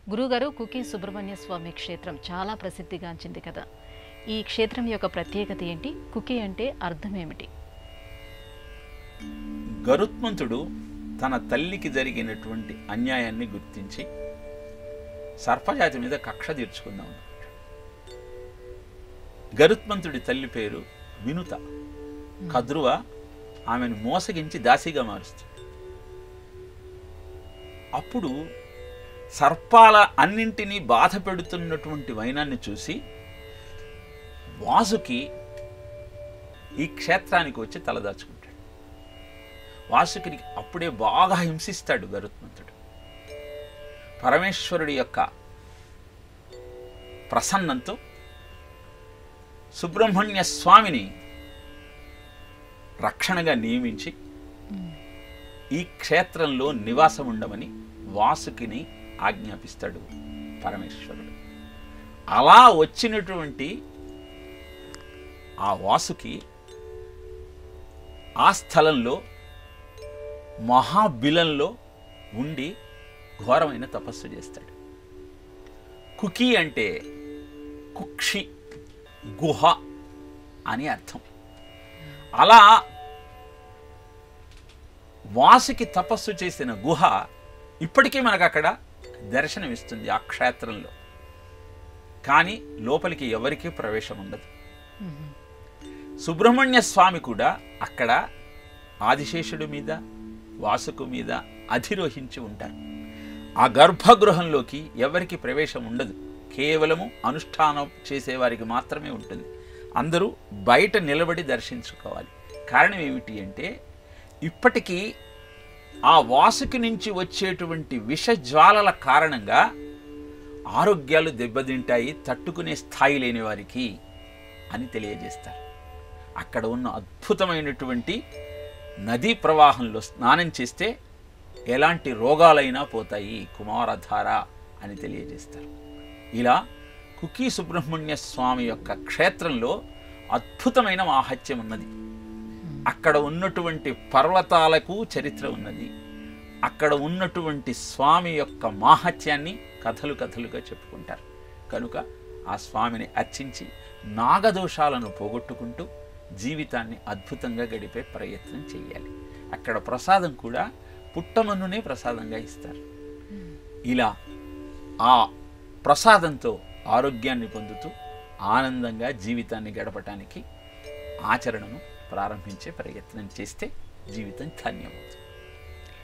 గురుగారు కుకి సుబ్రహ్మణ్య స్వామి క్షేత్రం చాలా ప్రసిద్ధిగాంచింది కదా. ఈ క్షేత్రం యొక్క ప్రత్యేకత ఏంటి? కుకి అంటే అర్థం ఏమిటి? గరుత్మంతుడు తన తల్లికి జరిగినటువంటి అన్యాయాన్ని గుర్తించి సర్పజాతి మీద కక్ష తీర్చుకుందాం అనుకుంటాడు. గరుత్మంతుడి తల్లి పేరు వినుత. కద్రువ ఆమెను మోసగించి దాసిగా మారుస్తుంది. అప్పుడు సర్పాల అన్నింటినీ బాధ పెడుతున్నటువంటి వైనాన్ని చూసి వాసుకి ఈ క్షేత్రానికి వచ్చి తలదాచుకుంటాడు. వాసుకిని అప్పుడే బాగా హింసిస్తాడు గరుత్మంతుడు. పరమేశ్వరుడి యొక్క ప్రసన్నంతో సుబ్రహ్మణ్య స్వామిని రక్షణగా నియమించి ఈ క్షేత్రంలో నివాసం ఉండమని వాసుకిని ఆజ్ఞాపిస్తాడు పరమేశ్వరుడు. అలా వచ్చినటువంటి ఆ వాసుకి ఆ స్థలంలో మహాబిలంలో ఉండి ఘోరమైన తపస్సు చేస్తాడు. కుకి అంటే కుక్షి, గుహ అని అర్థం. అలా వాసుకి తపస్సు చేసిన గుహ ఇప్పటికీ మనకు అక్కడ దర్శనమిస్తుంది ఆ క్షేత్రంలో. కానీ లోపలికి ఎవరికీ ప్రవేశం ఉండదు. సుబ్రహ్మణ్య స్వామి కూడా అక్కడ ఆదిశేషుడి మీద వాసుకు మీద అధిరోహించి ఉంటారు. ఆ గర్భగృహంలోకి ఎవరికి ప్రవేశం ఉండదు. కేవలము అనుష్ఠానం చేసేవారికి మాత్రమే ఉంటుంది. అందరూ బయట నిలబడి దర్శించుకోవాలి. కారణం ఏమిటి అంటే ఇప్పటికీ ఆ వాసుకి నుంచి వచ్చేటువంటి విషజ్వాలల కారణంగా ఆరోగ్యాలు దెబ్బతింటాయి, తట్టుకునే స్థాయి లేని వారికి అని తెలియజేస్తారు. అక్కడ ఉన్న అద్భుతమైనటువంటి నదీ ప్రవాహంలో స్నానం చేస్తే ఎలాంటి రోగాలైనా పోతాయి, కుమారధార అని తెలియజేస్తారు. ఇలా కుకి సుబ్రహ్మణ్య స్వామి యొక్క క్షేత్రంలో అద్భుతమైన మాహాత్యం ఉన్నది. అక్కడ ఉన్నటువంటి పర్వతాలకు చరిత్ర ఉన్నది. అక్కడ ఉన్నటువంటి స్వామి యొక్క మాహాత్యాన్ని కథలు కథలుగా చెప్పుకుంటారు. కనుక ఆ స్వామిని అర్చించి నాగదోషాలను పోగొట్టుకుంటూ జీవితాన్ని అద్భుతంగా గడిపే ప్రయత్నం చేయాలి. అక్కడ ప్రసాదం కూడా పుట్టమన్నునే ప్రసాదంగా ఇస్తారు. ఇలా ఆ ప్రసాదంతో ఆరోగ్యాన్ని పొందుతూ ఆనందంగా జీవితాన్ని గడపటానికి ఆచరణను ప్రారంభించే ప్రయత్నం చేస్తే జీవితం ధన్యమవుతుంది.